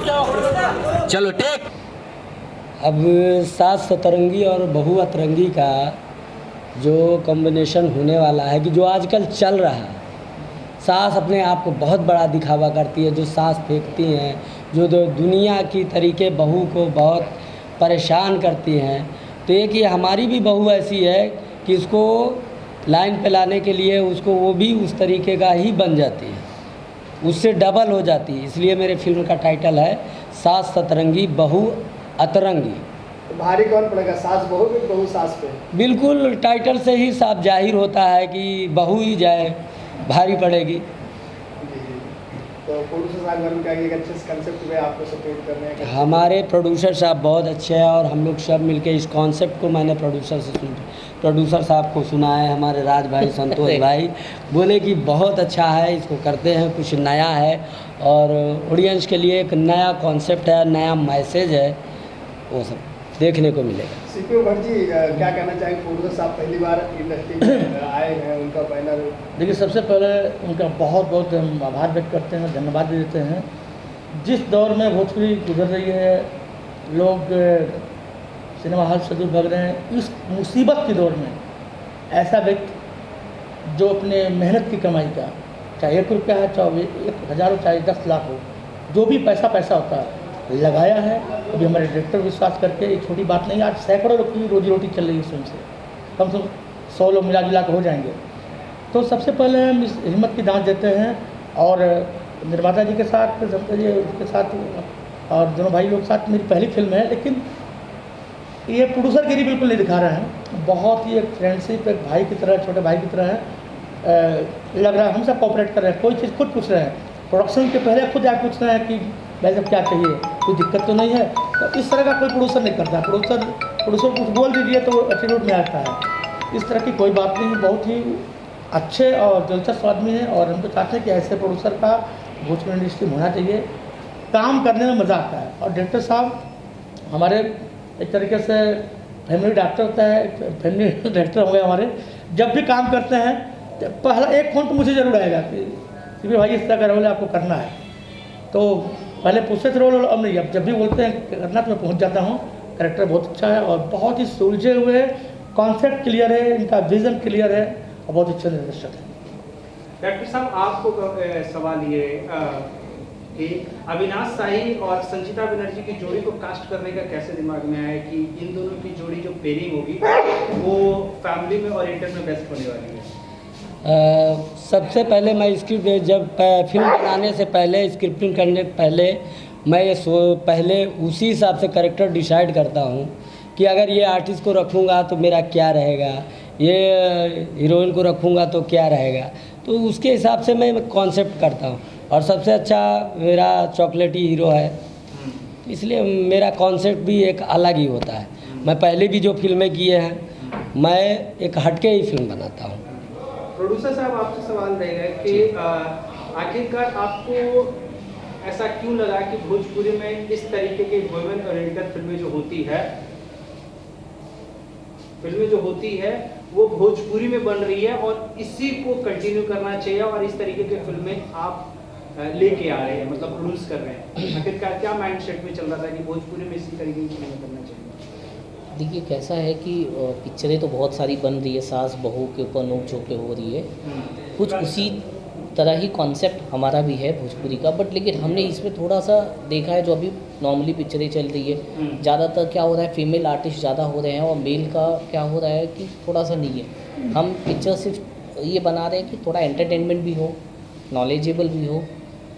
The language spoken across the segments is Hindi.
चलो टेक। अब सास सतरंगी और बहू अतरंगी का जो कॉम्बिनेशन होने वाला है कि जो आजकल चल रहा है, सास अपने आप को बहुत बड़ा दिखावा करती है, जो सास फेंकती हैं, जो दुनिया की तरीके बहू को बहुत परेशान करती हैं। तो एक ये हमारी भी बहू ऐसी है कि इसको लाइन पे लाने के लिए उसको वो भी उस तरीके का ही बन जाती है, उससे डबल हो जाती है। इसलिए मेरे फिल्म का टाइटल है सास सतरंगी बहू अतरंगी। तो भारी कौन पड़ेगा, सास बहू पे, बहू सास पे? बिल्कुल, टाइटल से ही साफ जाहिर होता है कि बहू ही जाए भारी पड़ेगी। तो प्रोड्यूसर साहब का एक अच्छे कंसेप्ट में आपको सपोर्ट कर रहे हैं? हमारे प्रोड्यूसर साहब बहुत अच्छे हैं और हम लोग सब मिलके इस कॉन्सेप्ट को मैंने प्रोड्यूसर साहब को सुना है, हमारे राज भाई संतोष भाई बोले कि बहुत अच्छा है, इसको करते हैं, कुछ नया है और ऑडियंस के लिए एक नया कॉन्सेप्ट है, नया मैसेज है, वो सब देखने को मिलेगा। सीपी भट्ट जी क्या कहना चाहेंगे? प्रोड्यूसर साहब पहली बार इंडस्ट्री में आए हैं, उनका बैनर। देखिए, सबसे पहले उनका बहुत बहुत हम आभार व्यक्त करते हैं, धन्यवाद भी देते हैं। जिस दौर में भोजपुरी गुजर रही है, लोग सिनेमा हॉल से दूर भाग रहे हैं, इस मुसीबत के दौर में ऐसा व्यक्ति जो अपने मेहनत की कमाई का, चाहे 1 रुपया है, चाहे 1000 हो, चाहे 10 लाख हो, जो भी पैसा होता है लगाया है। अभी हमारे डायरेक्टर विश्वास करके, एक छोटी बात नहीं, आज सैकड़ों लोग की रोजी रोटी चल रही है इस फिल्म से, कम से कम 100 लोग मिला जुला के हो जाएंगे। तो सबसे पहले हम इस हिम्मत की दांत देते हैं और निर्माता जी के साथ, जी उसके साथ और दोनों भाई लोग के साथ मेरी पहली फिल्म है, लेकिन ये प्रोड्यूसर गिरी बिल्कुल नहीं दिखा रहे हैं। बहुत ही एक फ्रेंडशिप, एक भाई की तरह, छोटे भाई की तरह है, लग रहा है हमसे कोऑपरेट कर रहे हैं। कोई चीज़ खुद पूछ रहे हैं, प्रोडक्शन के पहले खुद आके पूछ रहे हैं कि भाई साहब क्या चाहिए, कोई दिक्कत तो नहीं है। तो इस तरह का कोई प्रोड्यूसर नहीं करता। प्रोड्यूसर कुछ बोल दीजिए तो एटीट्यूड में आता है। इस तरह की कोई बात नहीं, बहुत ही अच्छे और दिलचस्प आदमी है और हम तो चाहते हैं कि ऐसे प्रोड्यूसर का भोजपुरी इंडस्ट्री में होना चाहिए। काम करने में मज़ा आता है। और डायरेक्टर साहब हमारे एक तरीके से फैमिली डॉक्टर होता है, फैमिली डायरेक्टर होंगे हमारे। जब भी काम करते हैं तो पहला एक फोन तो मुझे ज़रूर आएगा कि भाई इस तरह का रोल आपको करना है। तो पहले पूछते थे रोल, अब नहीं, अब जब भी बोलते हैं करना तो मैं पहुंच जाता हूं। कैरेक्टर बहुत अच्छा है और बहुत ही सुलझे हुए, कॉन्सेप्ट क्लियर है, इनका विज़न क्लियर है और बहुत अच्छे निर्देशक हैं। डॉक्टर साहब, आपको सवाल ये कि अविनाश शाही और संचिता बनर्जी की जोड़ी को कास्ट करने का कैसे दिमाग में आया कि इन दोनों की जोड़ी जो पेयरिंग होगी वो फैमिली में और इंटर में बेस्ट होने वाली है? सबसे पहले मैं स्क्रिप्ट जब फिल्म बनाने से पहले, स्क्रिप्टिंग करने से पहले मैं ये पहले उसी हिसाब से कैरेक्टर डिसाइड करता हूँ कि अगर ये आर्टिस्ट को रखूँगा तो मेरा क्या रहेगा, ये हीरोइन को रखूँगा तो क्या रहेगा। तो उसके हिसाब से मैं कॉन्सेप्ट करता हूँ और सबसे अच्छा मेरा चॉकलेटी हीरो है, इसलिए मेरा कॉन्सेप्ट भी एक अलग ही होता है। मैं पहले भी जो फिल्में किए हैं, मैं एक हटके ही फिल्म बनाता हूँ। प्रोड्यूसर साहब, आपसे सवाल रहेगा कि आखिरकार आपको ऐसा क्यों लगा कि भोजपुरी में इस तरीके के वुमेन ओरिएंटेड फिल्में जो होती है वो भोजपुरी में बन रही है और इसी को कंटिन्यू करना चाहिए और इस तरीके की फिल्में आप लेके आ रहे हैं, मतलब प्रोड्यूस कर रहे हैं। आखिरकार क्या माइंडसेट में चल रहा था कि भोजपुरी में इसी तरीके की फिल्में करना चाहिए? देखिए, कैसा है कि पिक्चरें तो बहुत सारी बन रही है, सास बहू के ऊपर नोक झोंक हो रही है, कुछ उसी तरह ही कॉन्सेप्ट हमारा भी है भोजपुरी का। बट लेकिन हमने इसमें थोड़ा सा देखा है, जो अभी नॉर्मली पिक्चरें चल रही है, ज़्यादातर क्या हो रहा है, फीमेल आर्टिस्ट ज़्यादा हो रहे हैं और मेल का क्या हो रहा है कि थोड़ा सा नहीं है। हम पिक्चर सिर्फ ये बना रहे हैं कि थोड़ा एंटरटेनमेंट भी हो, नॉलेजेबल भी हो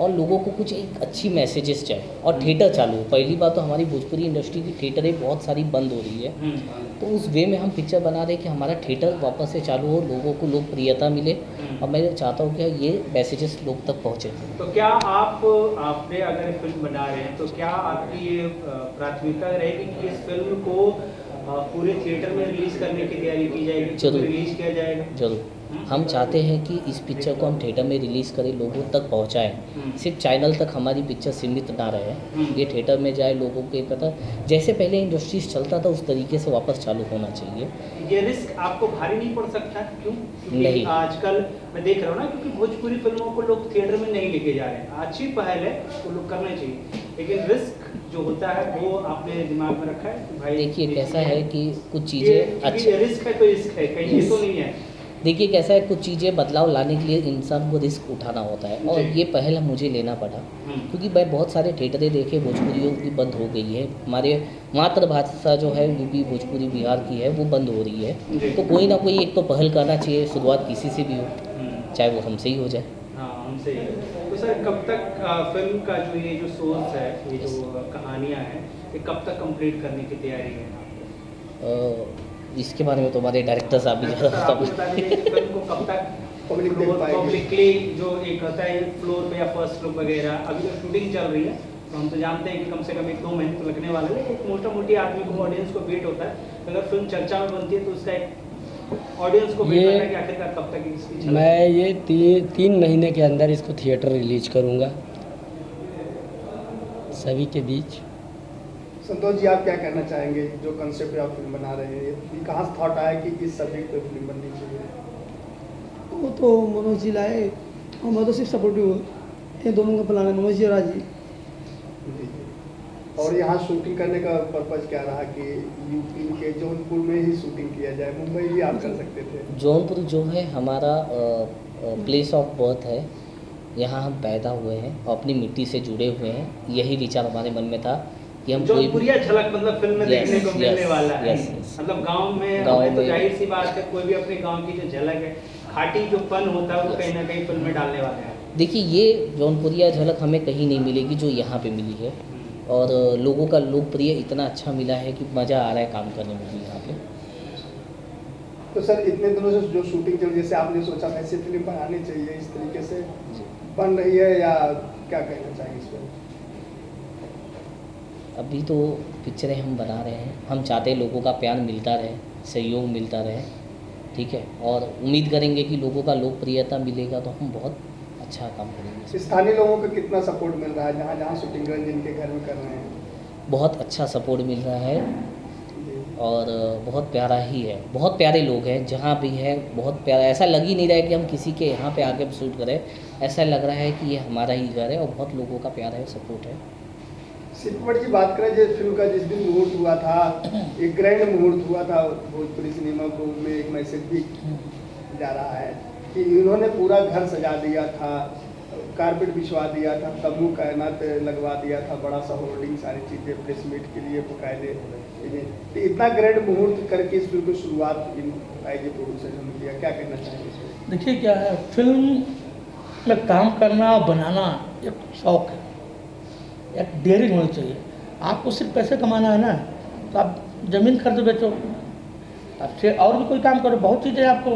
और लोगों को कुछ एक अच्छी मैसेजेस जाए और थिएटर चालू हो। पहली बात तो हमारी भोजपुरी इंडस्ट्री की थिएटरें बहुत सारी बंद हो रही है, तो उस वे में हम पिक्चर बना रहे हैं कि हमारा थिएटर वापस से चालू हो, लोगों को लोकप्रियता मिले और मैं चाहता हूँ कि ये मैसेजेस लोग तक पहुँचे। तो क्या आपने अगर फिल्म बना रहे हैं तो क्या आपकी ये प्राथमिकता रहेगी कि इस फिल्म को पूरे थिएटर में रिलीज़ करने की तैयारी की जाएगी? जरूर रिलीज़ किया जाएगा। जरूर, हम चाहते हैं कि इस पिक्चर को हम थिएटर में रिलीज़ करें, लोगों तक पहुंचाएं। सिर्फ चैनल तक हमारी पिक्चर सीमित ना रहे, ये थिएटर में जाए, लोगों के पता जैसे पहले इंडस्ट्रीज चलता था उस तरीके से वापस चालू होना चाहिए। ये रिस्क आपको भारी नहीं पड़ सकता? क्यों? नहीं, आजकल मैं देख रहा हूँ ना, क्योंकि भोजपुरी फिल्मों को लोग थिएटर में नहीं लेके जा रहे हैं। अच्छी पहल है, तो लोग करना चाहिए। लेकिन रिस्क जो होता है वो आपने दिमाग में रखा है कि भाई देखिए कैसा है कि कुछ ये चीज़ें अच्छी, रिस्क है तो रिस्क है, कहीं ये तो नहीं है। देखिए कैसा है, कुछ चीज़ें बदलाव लाने के लिए इंसान को रिस्क उठाना होता है, और जी। ये पहल मुझे लेना पड़ा क्योंकि मैं बहुत सारे थिएटरें देखे, भोजपुरियों की बंद हो गई है, हमारे मातृभाषा जो है यूपी भोजपुरी बिहार की है वो बंद हो रही जी। है। तो कोई ना कोई एक तो पहल करना चाहिए, शुरुआत किसी से भी हो, हम्म। चाहे वो हमसे ही हो जाए। हाँ, हमसे ही। तो सर कब तक फिल्म का जो ये जो सोर्स है, ये जो कहानियाँ हैं, ये कब तक कंप्लीट करने की तैयारी है आपकी? इसके बारे में तो हमारे डायरेक्टर साहब भी ज़्यादा आप बता बता दीजिए कि फिल्म को कब तक पब्लिक देख पाएगी। पब्लिकली जो एक होता है फ्लोर पे या फर्स्ट लुक वगैरह, अभी तो शूटिंग चल रही है, तो हम तो जानते हैं कि कम से कम 1-2 महीने तो लगने वाले हैं। एक मोटा मोटी आदमी को, ऑडियंस को वेट होता है, अगर फिल्म चर्चा में बनती है तो उसका एक ऑडियंस को वेट ये- होता है कि आखिरकार कब तक इसकी चल मैं ये 3 महीने के अंदर इसको थिएटर रिलीज करूँगा सभी के बीच। संतोष जी, आप क्या कहना चाहेंगे? जो कंसेप्ट पे आप फिल्म बना रहे हैं, ये कहाँ से थॉट आया कि इस सब्जेक्ट पे फिल्म बननी चाहिए? वो तो मनोज जी लाए और मैं तो सिर्फ सपोर्टिव हूँ। ये दोनों का प्लान है, मनोज जी और राज जी। जी। और यहाँ शूटिंग करने का पर्पज क्या रहा कि यूपी के जौनपुर में ही शूटिंग किया जाए? मुंबई भी आप कर सकते थे। जौनपुर जो है हमारा प्लेस ऑफ बर्थ है, यहाँ हम पैदा हुए हैं और अपनी मिट्टी से जुड़े हुए हैं। यही विचार हमारे मन में था कि हम जो कोई पूरी झलक मतलब फिल्म में Yes, देखने को मिलने yes, वाला है। yes, yes. मतलब गांव में गाँव हमें तो में- जाहिर सी बात है, कोई भी अपने गांव की जो झलक है, खाटी जो फन होता है, वो Yes. कहीं ना कहीं फिल्म में डालने वाले हैं। देखिए ये जौनपुरिया झलक हमें कहीं नहीं मिलेगी जो यहाँ पे मिली है, और लोगों का लोकप्रिय इतना अच्छा मिला है कि मज़ा आ रहा है काम करने में भी यहाँ पे। तो सर, इतने दिनों से जो शूटिंग चल, जैसे आपने सोचा था ऐसी फिल्म बनानी चाहिए, इस तरीके से बन रही है या क्या कहना चाहिए इस पर? अभी तो पिक्चरें हम बना रहे हैं, हम चाहते हैं लोगों का प्यार मिलता रहे, सहयोग मिलता रहे, ठीक है, और उम्मीद करेंगे कि लोगों का लोकप्रियता मिलेगा तो हम बहुत अच्छा काम करेंगे। स्थानीय लोगों का कितना सपोर्ट मिल रहा है जहाँ जहाँ शूटिंग जिनके घर में कर रहे हैं? बहुत अच्छा सपोर्ट मिल रहा है जी। और बहुत प्यारा ही है, बहुत प्यारे लोग हैं जहाँ भी है, बहुत प्यारा। ऐसा लग ही नहीं रहा है कि हम किसी के यहाँ पे आके शूट करें, ऐसा लग रहा है कि ये हमारा ही घर है, और बहुत लोगों का प्यार है, सपोर्ट है। सिद्धपट जी, बात करें जिस फिल्म का जिस दिन मुहूर्त हुआ था, एक ग्रैंड मुहूर्त हुआ था भोजपुरी सिनेमा को, में एक मैसेज भी जा रहा है कि इन्होंने पूरा घर सजा दिया था, कारपेट बिछवा दिया था, तंबू कायनात लगवा दिया था, बड़ा सा होर्डिंग, सारी चीज़ें प्रेस मीट के लिए बकायदे। तो इतना ग्रैंड मुहूर्त करके इस फिल्म की शुरुआत आएगी प्रोड्यूसर ने किया, क्या कहना चाहेंगे इस पर? देखिए क्या है, फिल्म में काम करना और बनाना एक शौक है, एक डेयरिंग होनी चाहिए। आपको सिर्फ पैसे कमाना है ना, तो आप ज़मीन खरीदो बेचो, आपसे और भी कोई काम करो, बहुत चीज़ें आपको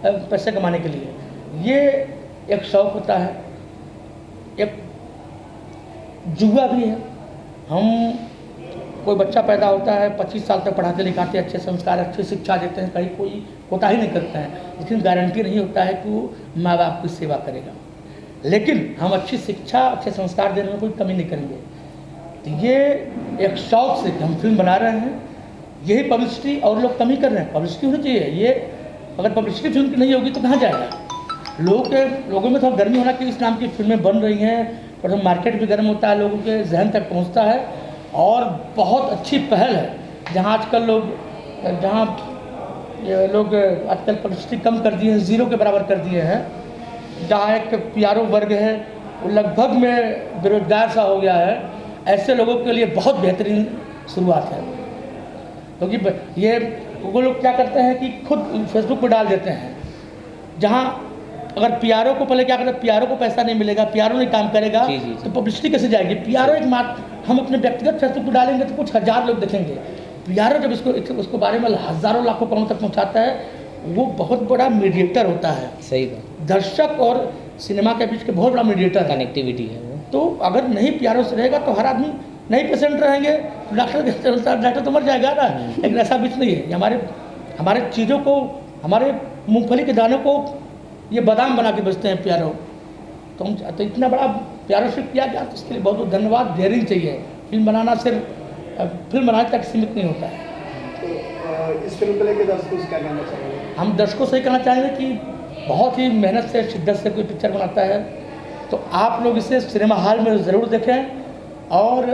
पैसे कमाने के लिए। ये एक शौक होता है, एक जुआ भी है। हम कोई बच्चा पैदा होता है, 25 साल तक पढ़ाते लिखाते, अच्छे संस्कार, अच्छी शिक्षा देते हैं, कहीं कोई कोताही नहीं करता है, लेकिन गारंटी नहीं होता है कि वो माँ बाप की सेवा करेगा। लेकिन हम अच्छी शिक्षा, अच्छे संस्कार देने में कोई कमी नहीं करेंगे। तो ये एक शौक से हम फिल्म बना रहे हैं, यही पब्लिसिटी और लोग कमी कर रहे हैं, पब्लिसिटी होनी चाहिए। ये अगर पब्लिसिटी फिल्म की नहीं होगी तो कहाँ जाएगा? लोगों में थोड़ा गर्मी होना कि इस नाम की फिल्में बन रही हैं, पर मार्केट भी गर्म होता है, लोगों के जहन तक पहुंचता है, और बहुत अच्छी पहल है। जहां आजकल लोग आजकल पब्लिसिटी कम कर दिए हैं, ज़ीरो के बराबर कर दिए हैं। जहाँ एक प्यारो वर्ग है वो लगभग में बेरोजगार सा हो गया है, ऐसे लोगों के लिए बहुत बेहतरीन शुरुआत है। क्योंकि ये वो लोग क्या करते हैं कि खुद फेसबुक पर डाल देते हैं, जहाँ अगर पीआरओ को पहले क्या करते हैं, पीआरओ को पैसा नहीं मिलेगा, पीआरओ नहीं काम करेगा, जी, जी, जी। तो पब्लिसिटी कैसे जाएगी? पीआरओ एक हम अपने व्यक्तिगत फेसबुक पर डालेंगे तो कुछ हज़ार लोग देखेंगे। पीआरओ जब उसको बारे में हज़ारों लाखों करोड़ तक पहुँचाता है, वो बहुत बड़ा मीडिएटर होता है। सही बात, दर्शक और सिनेमा के बीच के बहुत बड़ा मीडिएटर है। कनेक्टिविटी है वो। तो अगर नहीं पीआरओ से रहेगा तो हर आदमी नहीं पेशेंट रहेंगे, डॉक्टर तो मर जाएगा ना। लेकिन ऐसा कुछ नहीं है। हमारे चीज़ों को, हमारे मूंगफली के दानों को ये बादाम बना के बेचते हैं पीआरओ। तो इतना बड़ा पीआरओ शिप किया गया, तो इसके लिए बहुत बहुत धन्यवाद। डेयरिंग चाहिए। फिल्म बनाना सिर्फ फिल्म बनाने तक सीमित नहीं होता है। तो इस फिल्म को लेकर दर्शकों से क्या कहना चाहिए? हम दर्शकों से कहना चाहेंगे कि बहुत ही मेहनत से, शिद्दत से कोई पिक्चर बनाता है तो आप लोग इसे सिनेमा हॉल में ज़रूर देखें, और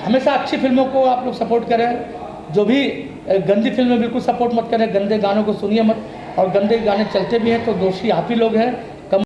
हमेशा अच्छी फिल्मों को आप लोग सपोर्ट करें। जो भी गंदी फिल्में बिल्कुल सपोर्ट मत करें, गंदे गानों को सुनिए मत, और गंदे गाने चलते भी हैं तो दोषी आप ही लोग हैं।